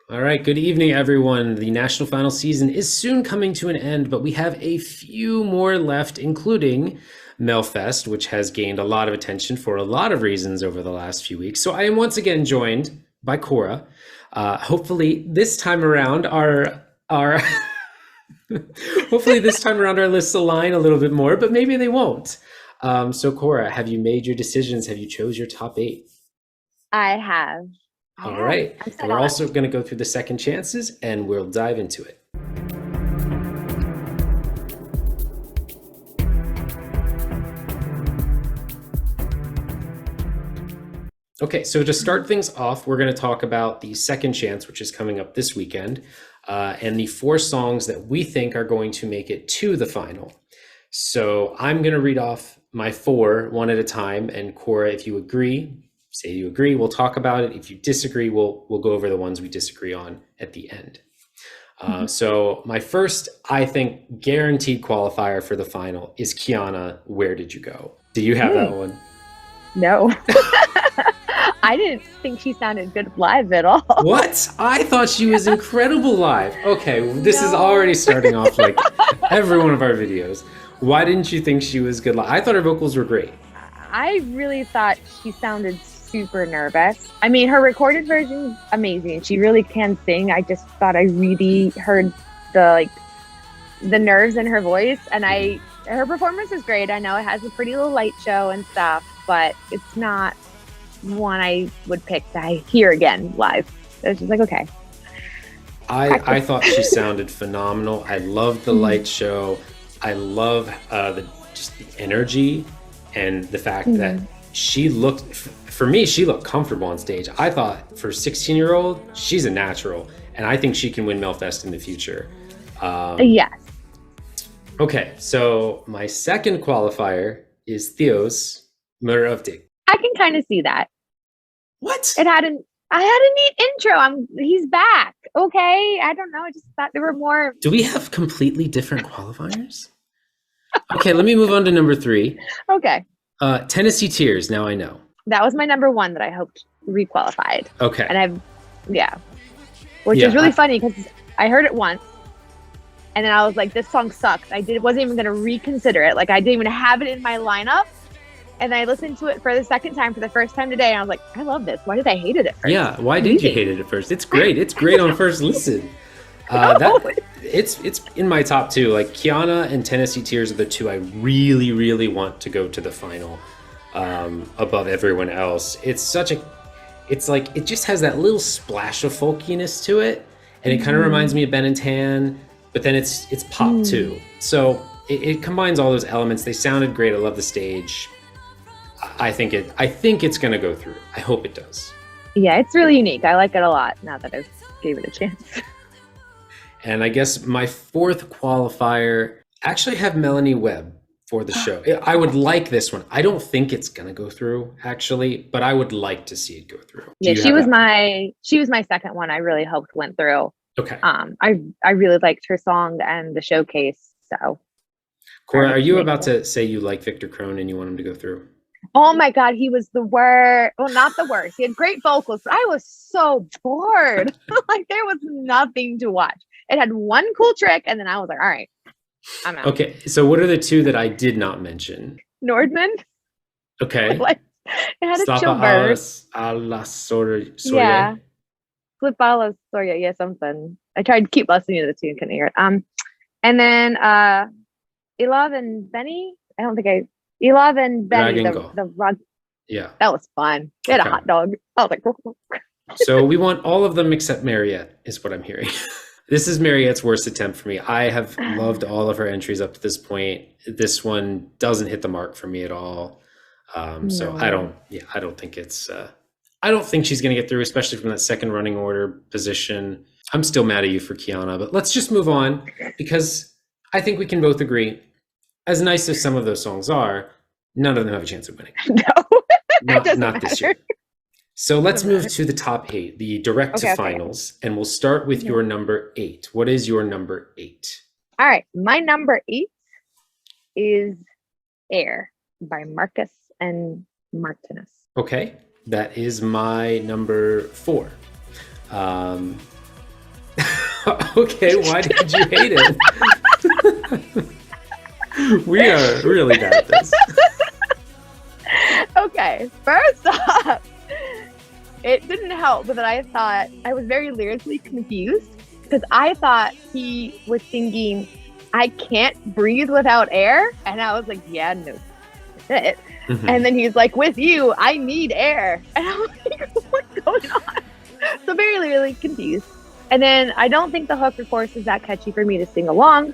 All right, good evening, everyone. The national final season is soon coming to an end, but we have a few more left, including Melfest, which has gained a lot of attention for a lot of reasons over the last few weeks. So I am once again joined by Cora. Hopefully, this time around, our hopefully this time around our lists align a little bit more, but maybe they won't. So Cora, have you made your decisions? Have you chose your top eight? I have. I All have. right. I'm And set we're on it. also going to go through the second chances and we'll dive into it. Okay, so to start things off, we're going to talk about the second chance, which is coming up this weekend, and the four songs that we think are going to make it to the final. So I'm going to read off my four one at a time, and Cora, if you agree, say you agree, we'll talk about it. If you disagree, we'll go over the ones we disagree on at the end. So my first, I think, guaranteed qualifier for the final is Kiana, Where Did You Go? Do you have that Mm, one? no. I didn't think she sounded good live at all. What? I thought she was incredible live. Okay, this is already No. starting off like every one of our videos. Why didn't you think she was good live? I thought her vocals were great. I really thought she sounded super nervous. I mean, her recorded version's amazing. She really can sing. I just thought I really heard the nerves in her voice, and Mhm. her performance is great. I know it has a pretty little light show and stuff, but it's not one I would pick to hear again live. It's just like, okay, I practice. thought she sounded phenomenal. I loved the Mhm. light show. I love the just the energy and the fact that Mhm. she looked for me. She looked comfortable on stage. I thought for a 16-year-old, she's a natural, and I think she can win Melfest in the future. Um, Yes, Okay, so my second qualifier is Theo's Murder of Dick. I can kind of see that. What? It had an I had a neat intro. He's back. Okay. I don't know. I just thought there were more. Do we have completely different qualifiers? Okay, let me move on to number three. Okay. Tennessee Tears, Now I Know. That was my number one that I hoped requalified. Okay. And yeah, which is Yeah, really funny because I heard it once and then I was like, this song sucks. Wasn't even going to reconsider it. Like I didn't even have it in my lineup. And then I listened to it for the second time for the first time today. And I was like, I love this. Why did I hate it at first? yeah. Why did you Amazing. hate it at first? It's great. It's great on first listen. No. That it's in my top two. Like Kiana and Tennessee Tears are the two I really, really want to go to the final above everyone else. It's like it just has that little splash of folkiness to it, and it kind of reminds me of Ben and Tan, but then it's pop Mm. too. So it combines all those elements. They sounded great. I love the stage. I think it's gonna go through. I hope it does. Yeah, it's really unique. I like it a lot now that I've gave it a chance. And I guess my fourth qualifier actually have Melanie Webb for the show. I would like this one. I don't think it's gonna go through actually, but I would like to see it go through. Do Yeah, you have that? she was my second one I really hoped went through. Okay. I really liked her song and the showcase. So Cora, are you maybe about to say you like Victor Crone and you want him to go through? oh my god, he was the worst. Well, not the worst. He had great vocals, but I was so bored. Like there was nothing to watch. It had one cool trick, and then I was like, all right, I'm out. Okay, so what are the two that I did not mention? Nordman, Okay. like it had a Stapa chill bird. a la Soria. Yeah. Flip Follows Soria, yeah, something. I tried to keep listening to the tune, couldn't hear it. And then Ilav and Benny. I don't think I Ilav and Benny, Dragongo. the rug. Yeah. That was fun. They had Okay. a hot dog. I was like, So we want all of them except Mariette, is what I'm hearing. This is Mariette's worst attempt for me. I have loved all of her entries up to this point. This one doesn't hit the mark for me at all. So No. I don't think it's, I don't think she's going to get through, especially from that second running order position. I'm still mad at you for Kiana, but let's just move on because I think we can both agree, as nice as some of those songs are, none of them have a chance of winning. No, it doesn't Not this matter. year. So let's Doesn't move matter. to the top eight, the direct to Okay. finals, and we'll start with Yeah. your number eight. What is your number eight? All right. My number 8 is Air by Marcus and Martinez. Okay, that is my number four. Okay, why did you hate it? We are really bad at this. Okay, first off, it didn't help that I thought I was very lyrically confused because I thought he was singing "I can't breathe without air," and I was like, "Yeah, no shit." Mhm. And then he's like, "With you, I need air," and I'm like, "What's going on?" So very lyrically confused. And then I don't think the hook, of course, is that catchy for me to sing along.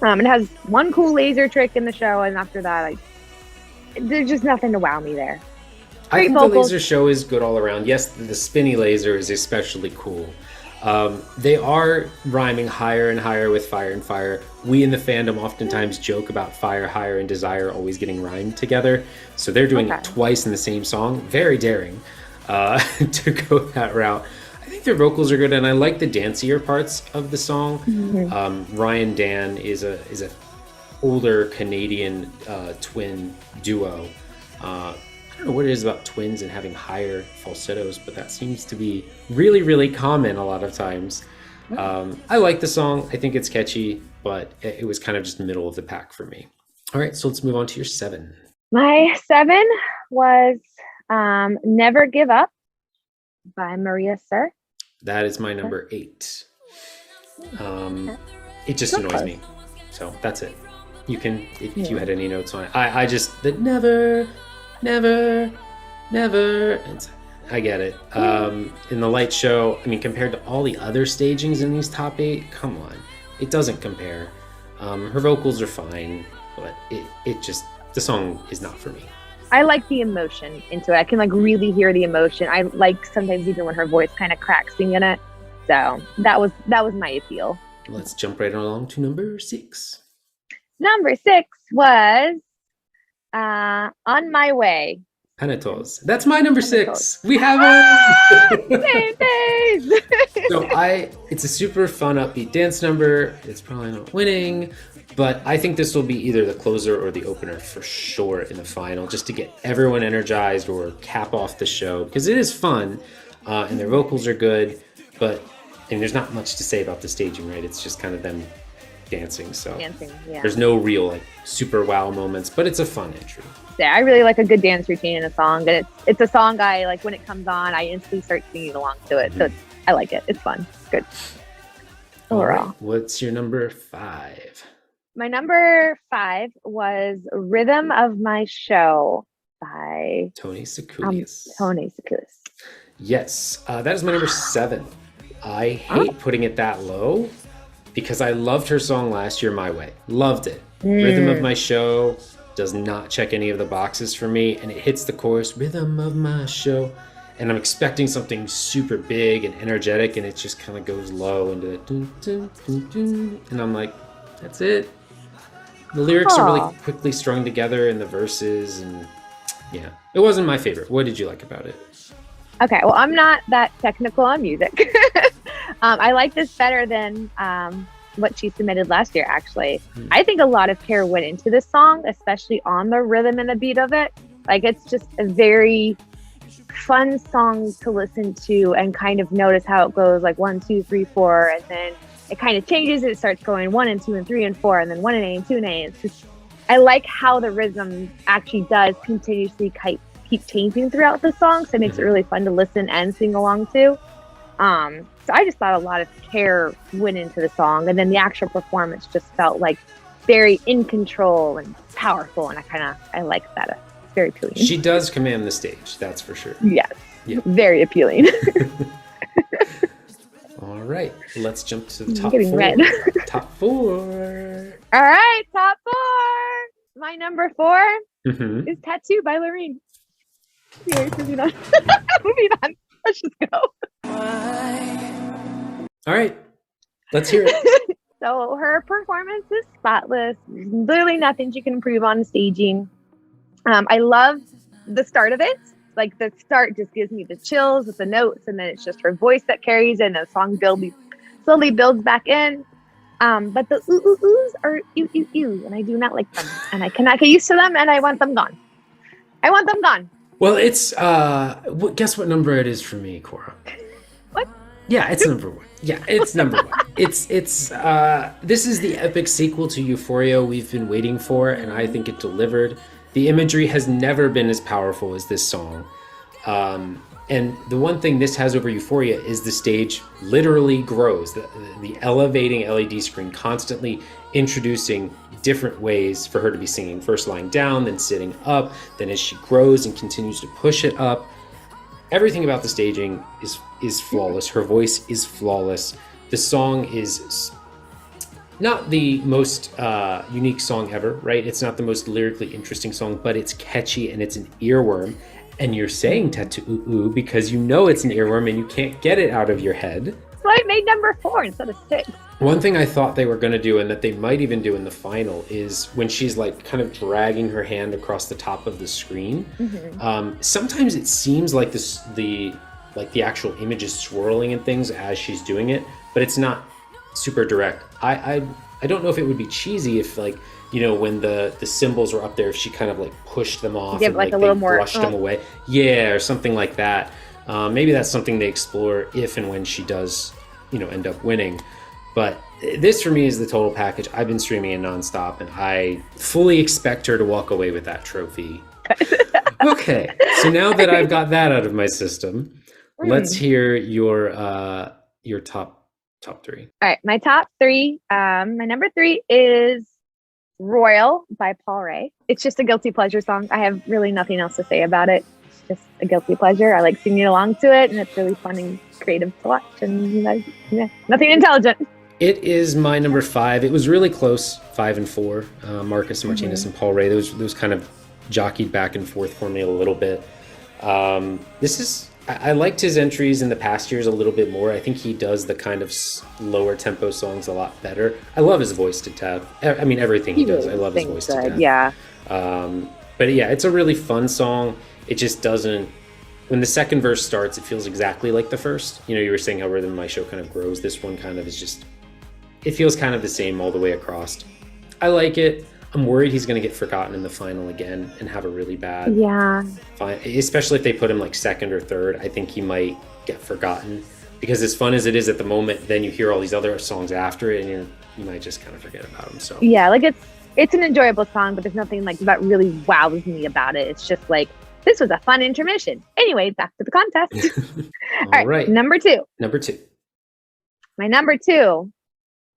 It has one cool laser trick in the show, and after that, there's just nothing to wow me there. I Great think vocals. the laser show is good all around. Yes, the spinny laser is especially cool. They are rhyming higher and higher with fire and fire. We in the fandom oftentimes joke about fire, higher, and desire always getting rhymed together. So they're doing it twice in the same song. Very daring to go that route. I think their vocals are good, and I like the dancier parts of the song. Ryan Dan is a older Canadian twin duo. I don't know what it is about twins and having higher falsettos, but that seems to be really, really common a lot of times. I like the song. I think it's catchy, but it was kind of just middle of the pack for me. All right, so let's move on to your 7. My 7 was "Never Give Up" by Maria Sir. That is my number 8. It just annoys me. So that's it. You can, if you had any notes on it. I just, the never, I get it. In the light show, I mean, compared to all the other stagings in these top 8, come on. It doesn't compare. Her vocals are fine, but it just, the song is not for me. I like the emotion into it. I can like really hear the emotion. I like sometimes even when her voice kind of cracks singing it. So that was my appeal. Let's jump right along to number 6. Number 6 was "On My Way." Thanatos. That's my number 6. Thanatos. We have it. Same thing. So it's a super fun upbeat dance number. It's probably not winning, but I think this will be either the closer or the opener for sure in the final, just to get everyone energized or cap off the show, because it is fun and their vocals are good, but and there's not much to say about the staging, right? It's just kind of them dancing. So yeah. There's no real like super wow moments, but it's a fun entry. Yeah, I really like a good dance routine in a song, and it's a song I like when it comes on. I instantly start singing along to it, so I like it. It's fun. It's good. Overall. Right. What's your number 5? My number 5 was "Rhythm of My Show" by Tony Sakulias. Tony Sakulias. Yes, that is my number 7. I hate putting it that low because I loved her song last year, My Way. Loved it. Rhythm of My Show does not check any of the boxes for me, and it hits the chorus, Rhythm of My Show, and I'm expecting something super big and energetic, and it just kind of goes low into the dun, dun, dun, dun, and I'm like, that's it. The lyrics are really quickly strung together in the verses, and yeah, it wasn't my favorite. What did you like about it? Okay, well, I'm not that technical on music. I like this better than what she submitted last year, actually. I think a lot of care went into this song, especially on the rhythm and the beat of it. Like, it's just a very fun song to listen to and kind of notice how it goes, like 1, 2, 3, 4, and then it kind of changes. It starts going 1 and 2 and 3 and 4, and then 1 and A and 2 and A. It's just, I like how the rhythm actually does continuously keep changing throughout the song, so it makes it really fun to listen and sing along to. So I just thought a lot of care went into the song, and then the actual performance just felt like very in control and powerful, and I like that. It's very appealing. She does command the stage, that's for sure. Yes, yeah. Very appealing. All right, let's jump to the top 4. Red. Top 4. All right, top 4. My number 4 is "Tattoo" by Loreen. Anyway, moving on. Moving on. Let's just go. All right, let's hear it. So her performance is spotless. There's literally nothing she can improve on staging. I love the start of it. Like, the start just gives me the chills with the notes, and then it's just her voice that carries it, and the song slowly builds back in. But the oohs are ew, and I do not like them, and I cannot get used to them, and I want them gone. I want them gone. Well, it's guess what number it is for me, Cora? What? Yeah, it's number 1. Yeah, it's number 1. This is the epic sequel to Euphoria we've been waiting for, and I think it delivered. The imagery has never been as powerful as this song. And the one thing this has over Euphoria is the stage literally grows. The elevating LED screen constantly introducing different ways for her to be singing. First lying down, then sitting up, then as she grows and continues to push it up. Everything about the staging is flawless. Her voice is flawless. The song is not the most unique song ever, right? It's not the most lyrically interesting song, but it's catchy and it's an earworm. And you're saying tattoo because you know it's an earworm and you can't get it out of your head. So I made number 4 instead of 6. One thing I thought they were going to do, and that they might even do in the final, is when she's like kind of dragging her hand across the top of the screen. Sometimes it seems like the actual image is swirling and things as she's doing it, but it's not super direct. I don't know if it would be cheesy if, like, you know, when the symbols were up there, if she kind of like pushed them off Give and like a they little more brushed them away. Yeah, or something like that. Maybe that's something they explore if and when she does, you know, end up winning. But this for me is the total package. I've been streaming it nonstop, and I fully expect her to walk away with that trophy. Okay, so now that I've got that out of my system, let's hear your top 3. All right, my top 3. My number 3 is Royal by Paul Ray. It's just a guilty pleasure song. I have really nothing else to say about it. It's just a guilty pleasure. I like singing along to it, and it's really fun and creative to watch. And nothing intelligent. It is my number 5. It was really close, 5 and 4. Marcus Martinez and Paul Ray. Those kind of jockeyed back and forth for me a little bit. I liked his entries in the past years a little bit more. I think he does the kind of lower tempo songs a lot better. I love his voice to death. I mean, everything he does. I love his voice to death. Yeah. But yeah, it's a really fun song. It just doesn't. When the second verse starts, it feels exactly like the first. You know, you were saying how Rhythm My Show kind of grows. This one kind of is just. It feels kind of the same all the way across. I like it. I'm worried he's going to get forgotten in the final again and have a really bad final, especially if they put him like second or third. I think he might get forgotten because as fun as it is at the moment, then you hear all these other songs after it and you might just kind of forget about him. So yeah, like it's an enjoyable song, but there's nothing like that really wows me about it. It's just like, this was a fun intermission. Anyway, back to the contest. All right, number 2. My number 2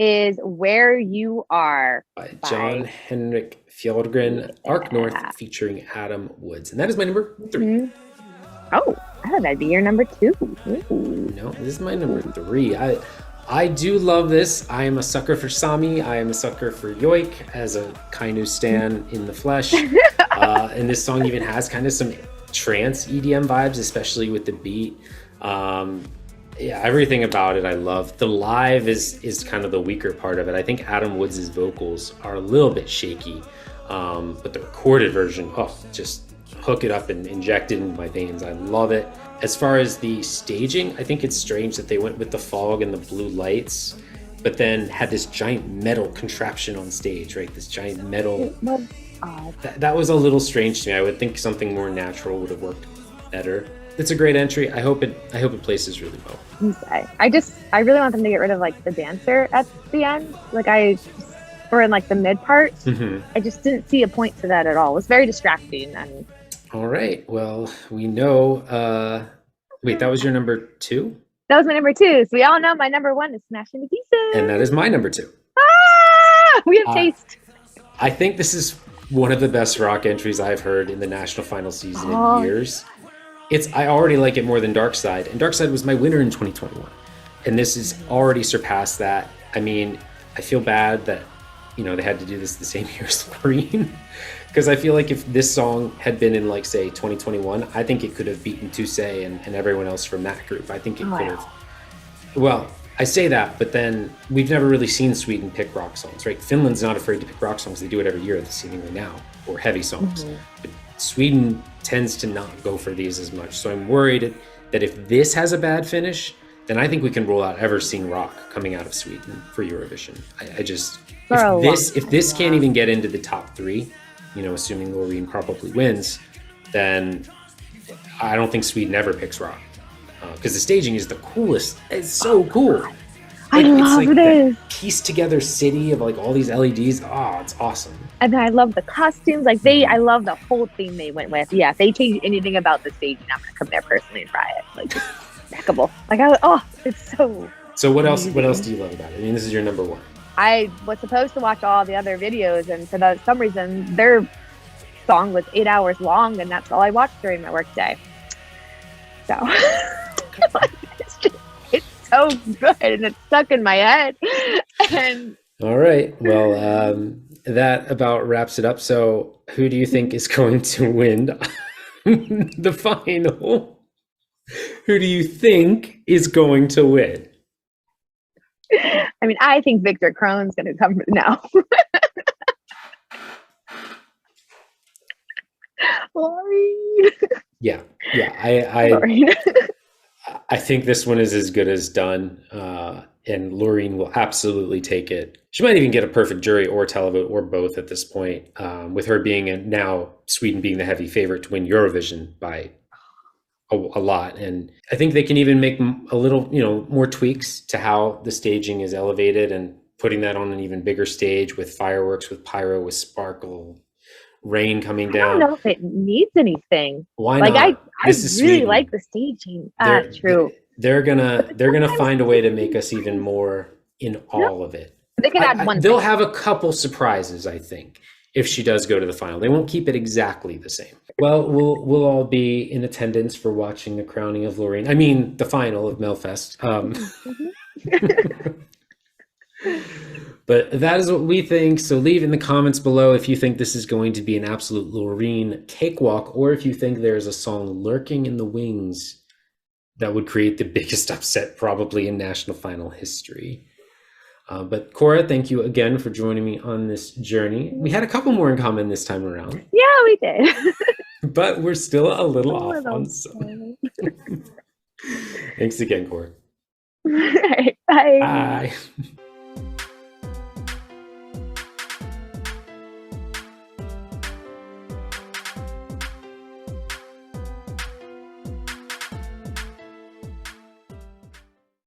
is Where You Are by John Henrik Fjordgren, Arc North, featuring Adam Woods. And that is my number 3. Oh, I thought that'd be your number 2. Ooh. No, this is my number 3. I do love this. I am a sucker for Sami. I am a sucker for Yoik as a Kainu stan in the flesh. And this song even has kind of some trance EDM vibes, especially with the beat. Yeah, everything about it I love. The live is kind of the weaker part of it. I think Adam Woods' vocals are a little bit shaky, but the recorded version, just hook it up and inject it into my veins. I love it. As far as the staging, I think it's strange that they went with the fog and the blue lights, but then had this giant metal contraption on stage, right? This giant metal. That was a little strange to me. I would think something more natural would have worked better. It's a great entry. I hope it places really well. I really want them to get rid of like the dancer at the end, or in like the mid part. I just didn't see a point to that at all. It was very distracting. And all right, well, we know. Wait, that was your number 2? That was my number 2. So we all know my number 1 is Smash Into Pieces, and that is my number 2. We have taste. I think this is one of the best rock entries I've heard in the national final season in years. I already like it more than Dark Side, and Dark Side was my winner in 2021, and this has already surpassed that. I mean, I feel bad that, you know, they had to do this the same year as Loreen, because I feel like if this song had been in, like, say 2021, I think it could have beaten Tussaye and everyone else from that group. I think it could have. Well, I say that, but then we've never really seen Sweden pick rock songs, right? Finland's not afraid to pick rock songs. They do it every year, seemingly now, or heavy songs. But Sweden tends to not go for these as much. So I'm worried that if this has a bad finish, then I think we can roll out Ever Seen Rock coming out of Sweden for Eurovision. If this can't even get into the top 3, you know, assuming Loreen probably wins, then I don't think Sweden ever picks rock. Because the staging is the coolest. It's so cool. I it's love like this. that pieced together city of like all these LEDs. Oh, it's awesome. And then I love the costumes. Like I Mhm. love the whole theme they went with. Yeah, if they change anything about the staging, I'm gonna come there personally and try it. Like it's impeccable. Like it's so So what else? What else amazing. do you love about it? I mean, this is your number one. I was supposed to watch all the other videos, and for some reason, their song was 8 hours long, and that's all I watched during my workday. So it's so good, and it's stuck in my head. And All right. Well, that about wraps it up. So, who do you think is going to win the final? Who do you think is going to win? I mean, I think Victor Krone's going to come now. Lauren. Yeah, yeah. Lauren. I think this one is as good as done, and Laureen will absolutely take it. She might even get a perfect jury or televote or both at this point, with her being now Sweden being the heavy favorite to win Eurovision by a lot. And I think they can even make a little, more tweaks to how the staging is elevated and putting that on an even bigger stage with fireworks, with pyro, with sparkle, rain coming I don't down. know if it needs anything. Why like not? I This is really Sweden. like the staging. They're True. they're gonna they're gonna Sometimes find a way to make us even more in all of it. they can add one They'll thing. have a couple surprises, I think, if she does go to the final. They won't keep it exactly the same. Well, we'll all be in attendance for watching the crowning of Lorraine. I mean, the final of Melfest. But that is what we think. So leave in the comments below if you think this is going to be an absolute Lorraine cakewalk, or if you think there's a song lurking in the wings that would create the biggest upset probably in national final history. But Cora, thank you again for joining me on this journey. We had a couple more in common this time around. Yeah, we did. But we're still a little off on some. Thanks again, Cora. Right, bye. Bye.